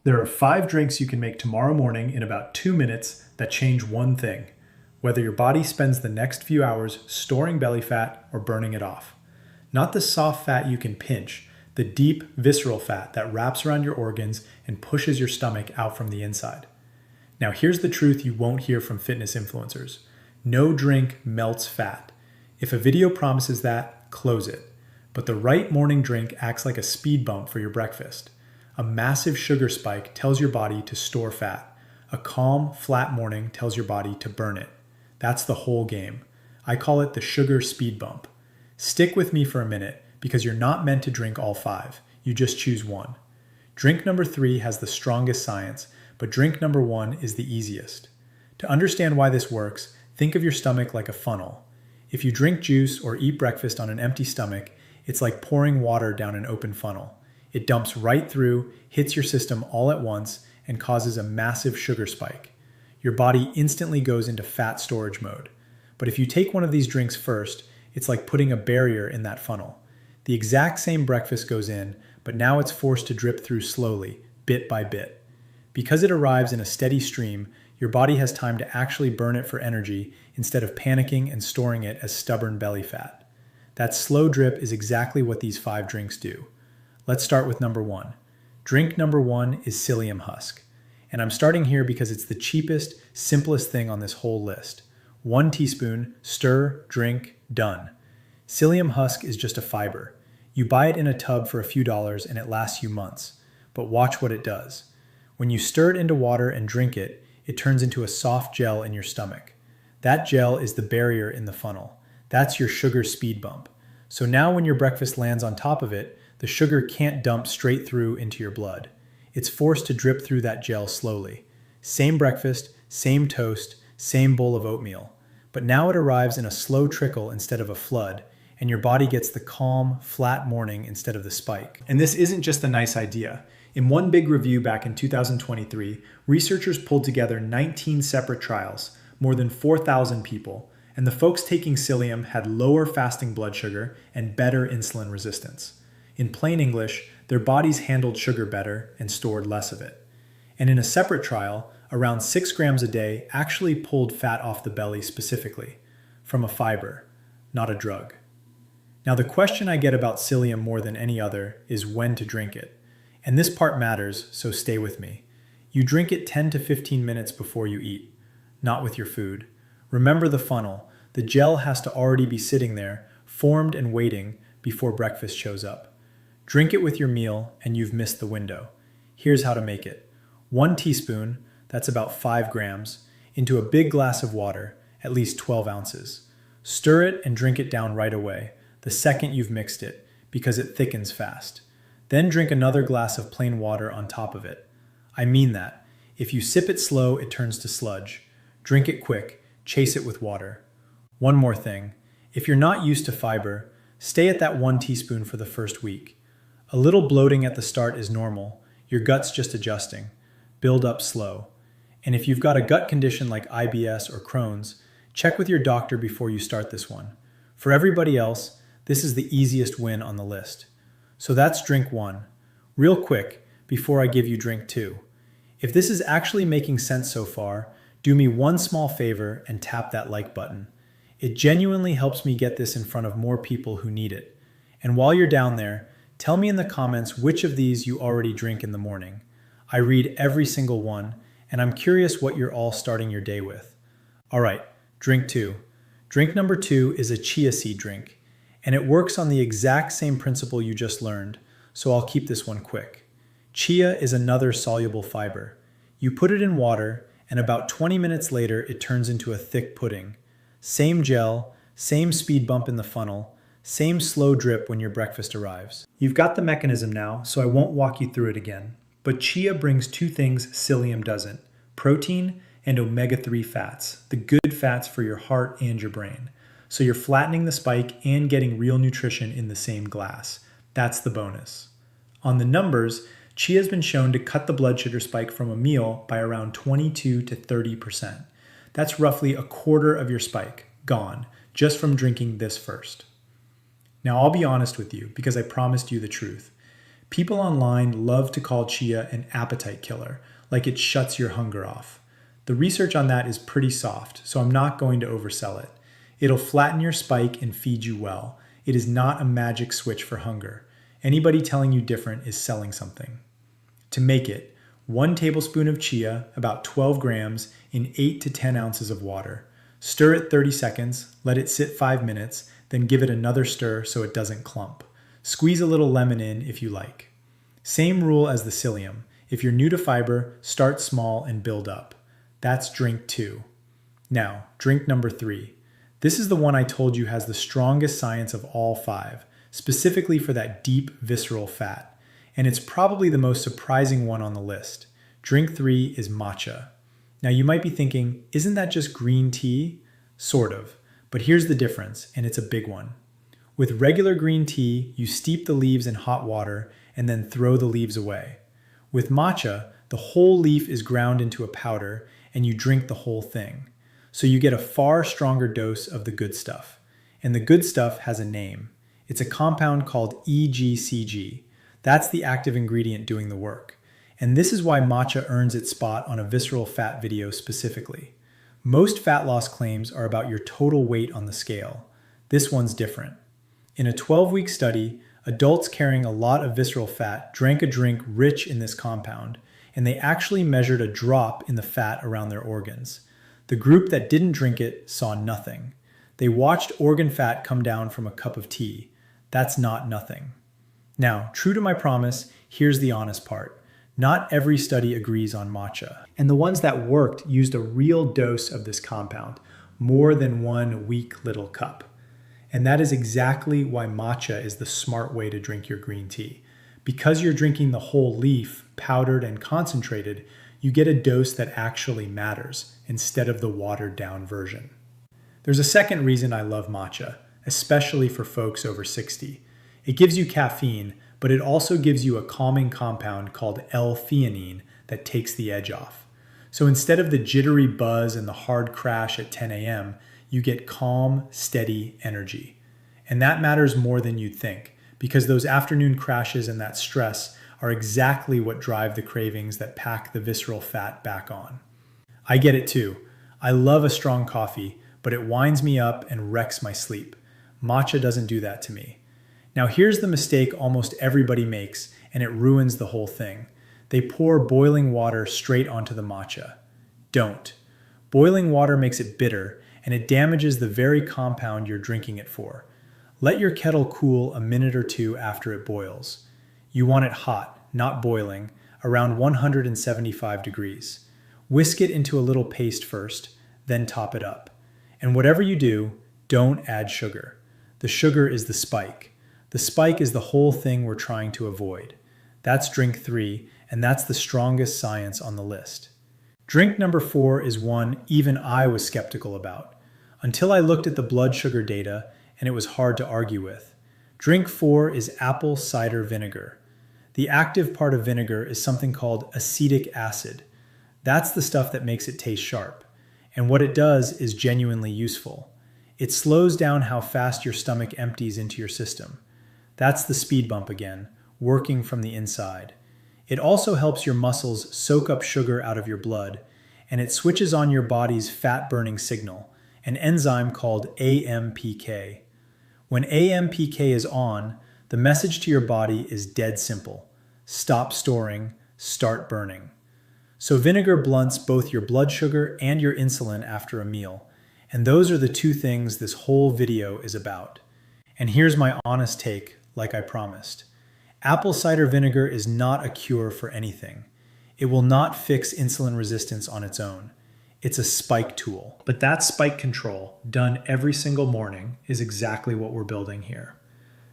There are 5 drinks you can make tomorrow morning in about 2 minutes that change one thing: whether your body spends the next few hours storing belly fat or burning it off. Not the soft fat you can pinch, the deep, visceral fat that wraps around your organs and pushes your stomach out from the inside. Now, here's the truth you won't hear from fitness influencers: no drink melts fat. If a video promises that, close it. But the right morning drink acts like a speed bump for your breakfast. A massive sugar spike tells your body to store fat. A calm, flat morning tells your body to burn it. That's the whole game. I call it the sugar speed bump. Stick with me for a minute, because you're not meant to drink all 5. You just choose one. Drink number 3 has the strongest science, but drink number 1 is the easiest. To understand why this works, think of your stomach like a funnel. If you drink juice or eat breakfast on an empty stomach, it's like pouring water down an open funnel. It dumps right through, hits your system all at once, and causes a massive sugar spike. Your body instantly goes into fat storage mode. But if you take one of these drinks first, it's like putting a barrier in that funnel. The exact same breakfast goes in, but now it's forced to drip through slowly, bit by bit. Because it arrives in a steady stream, your body has time to actually burn it for energy instead of panicking and storing it as stubborn belly fat. That slow drip is exactly what these 5 drinks do. Let's start with number 1. Drink number 1 is psyllium husk. And I'm starting here because it's the cheapest, simplest thing on this whole list. 1 teaspoon, stir, drink, done. Psyllium husk is just a fiber. You buy it in a tub for a few dollars and it lasts you months. But watch what it does. When you stir it into water and drink it, it turns into a soft gel in your stomach. That gel is the barrier in the funnel. That's your sugar speed bump. So now when your breakfast lands on top of it, the sugar can't dump straight through into your blood. It's forced to drip through that gel slowly. Same breakfast, same toast, same bowl of oatmeal. But now it arrives in a slow trickle instead of a flood, and your body gets the calm, flat morning instead of the spike. And this isn't just a nice idea. In one big review back in 2023, researchers pulled together 19 separate trials, more than 4,000 people, and the folks taking psyllium had lower fasting blood sugar and better insulin resistance. In plain English, their bodies handled sugar better and stored less of it. And in a separate trial, around 6 grams a day actually pulled fat off the belly specifically, from a fiber, not a drug. Now, the question I get about psyllium more than any other is when to drink it. And this part matters, so stay with me. You drink it 10 to 15 minutes before you eat, not with your food. Remember the funnel. The gel has to already be sitting there, formed and waiting before breakfast shows up. Drink it with your meal and you've missed the window. Here's how to make it. 1 teaspoon, that's about 5 grams, into a big glass of water, at least 12 ounces. Stir it and drink it down right away, the second you've mixed it, because it thickens fast. Then drink another glass of plain water on top of it. I mean that. If you sip it slow, it turns to sludge. Drink it quick, chase it with water. One more thing. If you're not used to fiber, stay at that 1 teaspoon for the first week. A little bloating at the start is normal. Your gut's just adjusting. Build up slow. And if you've got a gut condition like IBS or Crohn's, check with your doctor before you start this one. For everybody else, this is the easiest win on the list. So that's drink 1. Real quick, before I give you drink 2. If this is actually making sense so far, do me one small favor and tap that like button. It genuinely helps me get this in front of more people who need it. And while you're down there, tell me in the comments which of these you already drink in the morning. I read every single one, and I'm curious what you're all starting your day with. All right, drink 2. Drink number 2 is a chia seed drink, and it works on the exact same principle you just learned, so I'll keep this one quick. Chia is another soluble fiber. You put it in water, and about 20 minutes later, it turns into a thick pudding. Same gel, same speed bump in the funnel, same slow drip when your breakfast arrives. You've got the mechanism now, so I won't walk you through it again. But chia brings 2 things psyllium doesn't: protein and omega-3 fats, the good fats for your heart and your brain. So you're flattening the spike and getting real nutrition in the same glass. That's the bonus. On the numbers, chia has been shown to cut the blood sugar spike from a meal by around 22 to 30%. That's roughly a quarter of your spike, gone, just from drinking this first. Now, I'll be honest with you because I promised you the truth. People online love to call chia an appetite killer, like it shuts your hunger off. The research on that is pretty soft, so I'm not going to oversell it. It'll flatten your spike and feed you well. It is not a magic switch for hunger. Anybody telling you different is selling something. To make it, 1 tablespoon of chia, about 12 grams, in 8 to 10 ounces of water. Stir it 30 seconds, let it sit 5 minutes, then give it another stir so it doesn't clump. Squeeze a little lemon in if you like. Same rule as the psyllium. If you're new to fiber, start small and build up. That's drink 2. Now, drink number 3. This is the one I told you has the strongest science of all 5, specifically for that deep visceral fat. And it's probably the most surprising one on the list. Drink 3 is matcha. Now you might be thinking, isn't that just green tea? Sort of, but here's the difference, and it's a big one. With regular green tea, you steep the leaves in hot water and then throw the leaves away. With matcha, the whole leaf is ground into a powder and you drink the whole thing. So you get a far stronger dose of the good stuff. And the good stuff has a name. It's a compound called EGCG. That's the active ingredient doing the work. And this is why matcha earns its spot on a visceral fat video specifically. Most fat loss claims are about your total weight on the scale. This one's different. In a 12-week study, adults carrying a lot of visceral fat drank a drink rich in this compound, and they actually measured a drop in the fat around their organs. The group that didn't drink it saw nothing. They watched organ fat come down from a cup of tea. That's not nothing. Now, true to my promise, here's the honest part. Not every study agrees on matcha. And the ones that worked used a real dose of this compound, more than 1 weak little cup. And that is exactly why matcha is the smart way to drink your green tea. Because you're drinking the whole leaf, powdered and concentrated, you get a dose that actually matters instead of the watered down version. There's a second reason I love matcha, especially for folks over 60. It gives you caffeine, but it also gives you a calming compound called L-theanine that takes the edge off. So instead of the jittery buzz and the hard crash at 10 a.m., you get calm, steady energy. And that matters more than you'd think, because those afternoon crashes and that stress are exactly what drive the cravings that pack the visceral fat back on. I get it too. I love a strong coffee, but it winds me up and wrecks my sleep. Matcha doesn't do that to me. Now here's the mistake almost everybody makes, and it ruins the whole thing. They pour boiling water straight onto the matcha. Don't. Boiling water makes it bitter, and it damages the very compound you're drinking it for. Let your kettle cool a minute or 2 after it boils. You want it hot, not boiling, around 175 degrees. Whisk it into a little paste first, then top it up. And whatever you do, don't add sugar. The sugar is the spike. The spike is the whole thing we're trying to avoid. That's drink 3, and that's the strongest science on the list. Drink number 4 is one even I was skeptical about, until I looked at the blood sugar data and it was hard to argue with. Drink 4 is apple cider vinegar. The active part of vinegar is something called acetic acid. That's the stuff that makes it taste sharp. And what it does is genuinely useful. It slows down how fast your stomach empties into your system. That's the speed bump again, working from the inside. It also helps your muscles soak up sugar out of your blood, and it switches on your body's fat-burning signal, an enzyme called AMPK. When AMPK is on, the message to your body is dead simple. Stop storing, start burning. So vinegar blunts both your blood sugar and your insulin after a meal, and those are the 2 things this whole video is about. And here's my honest take, like I promised. Apple cider vinegar is not a cure for anything. It will not fix insulin resistance on its own. It's a spike tool. But that spike control, done every single morning, is exactly what we're building here.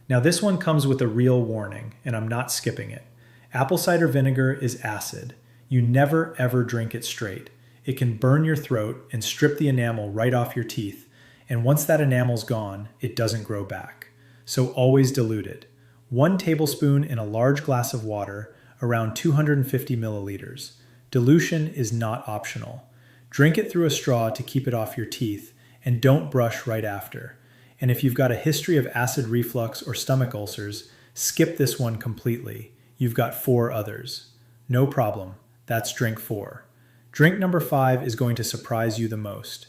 Now this one comes with a real warning, and I'm not skipping it. Apple cider vinegar is acid. You never ever drink it straight. It can burn your throat and strip the enamel right off your teeth, and once that enamel's gone, it doesn't grow back. So always dilute it. 1 tablespoon in a large glass of water, around 250 milliliters. Dilution is not optional. Drink it through a straw to keep it off your teeth, and don't brush right after. And if you've got a history of acid reflux or stomach ulcers, skip this one completely. you've got 4 others. No problem. That's drink 4. Drink number 5 is going to surprise you the most.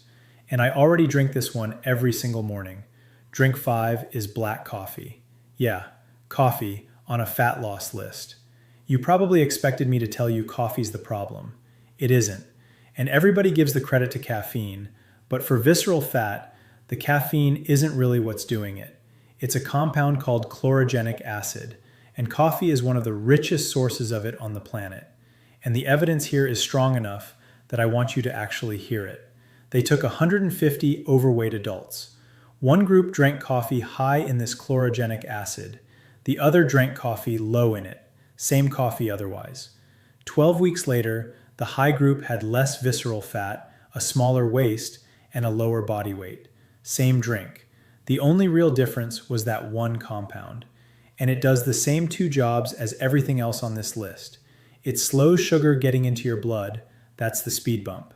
And I already drink this one every single morning. Drink 5 is black coffee. Yeah, coffee on a fat loss list. You probably expected me to tell you coffee's the problem. It isn't. And everybody gives the credit to caffeine, but for visceral fat, the caffeine isn't really what's doing it. It's a compound called chlorogenic acid, and coffee is one of the richest sources of it on the planet. And the evidence here is strong enough that I want you to actually hear it. They took 150 overweight adults. One group drank coffee high in this chlorogenic acid. The other drank coffee low in it. Same coffee otherwise. 12 weeks later, the high group had less visceral fat, a smaller waist, and a lower body weight. Same drink. The only real difference was that one compound. And it does the same 2 jobs as everything else on this list. It slows sugar getting into your blood. That's the speed bump.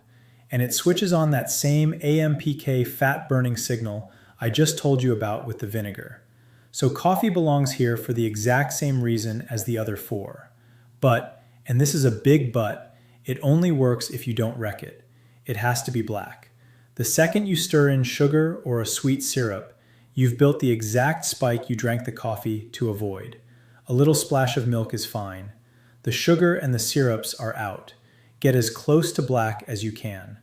And it switches on that same AMPK fat-burning signal I just told you about with the vinegar. So coffee belongs here for the exact same reason as the other 4. But, and this is a big but, it only works if you don't wreck it. It has to be black. The second you stir in sugar or a sweet syrup, you've built the exact spike you drank the coffee to avoid. A little splash of milk is fine. The sugar and the syrups are out. Get as close to black as you can.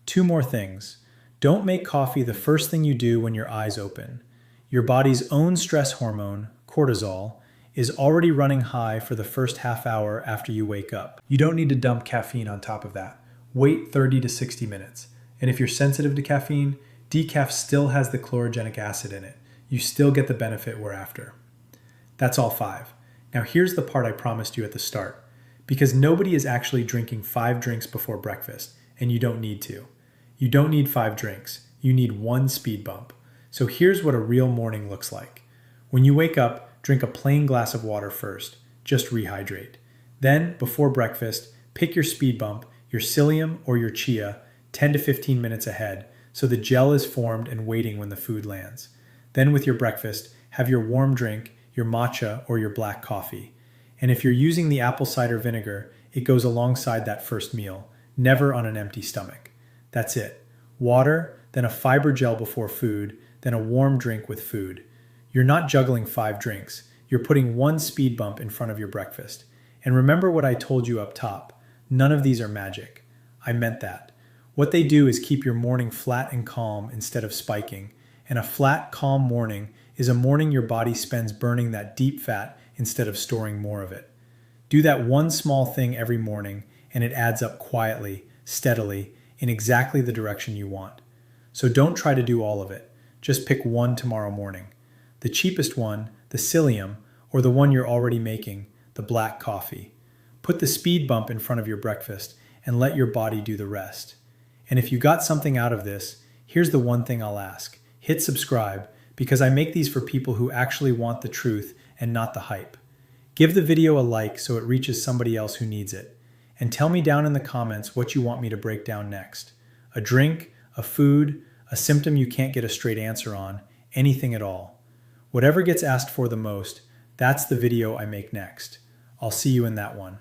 2 more things. Don't make coffee the first thing you do when your eyes open. Your body's own stress hormone, cortisol, is already running high for the first half hour after you wake up. You don't need to dump caffeine on top of that. Wait 30 to 60 minutes. And if you're sensitive to caffeine, decaf still has the chlorogenic acid in it. You still get the benefit we're after. That's all 5. Now here's the part I promised you at the start. Because nobody is actually drinking 5 drinks before breakfast, and you don't need to. You don't need 5 drinks. You need 1 speed bump. So here's what a real morning looks like. When you wake up, drink a plain glass of water first. Just rehydrate. Then, before breakfast, pick your speed bump, your psyllium or your chia, 10 to 15 minutes ahead, so the gel is formed and waiting when the food lands. Then with your breakfast, have your warm drink, your matcha or your black coffee. And if you're using the apple cider vinegar, it goes alongside that first meal, never on an empty stomach. That's it. Water, then a fiber gel before food, then a warm drink with food. You're not juggling 5 drinks. You're putting 1 speed bump in front of your breakfast. And remember what I told you up top. None of these are magic. I meant that. What they do is keep your morning flat and calm instead of spiking. And a flat, calm morning is a morning your body spends burning that deep fat instead of storing more of it. Do that one small thing every morning, and it adds up quietly, steadily, in exactly the direction you want. So don't try to do all of it. Just pick 1 tomorrow morning. The cheapest one, the psyllium, or the one you're already making, the black coffee. Put the speed bump in front of your breakfast and let your body do the rest. And if you got something out of this, here's the one thing I'll ask. Hit subscribe, because I make these for people who actually want the truth and not the hype. Give the video a like so it reaches somebody else who needs it. And tell me down in the comments what you want me to break down next. A drink, a food, a symptom you can't get a straight answer on, anything at all. Whatever gets asked for the most, that's the video I make next. I'll see you in that one.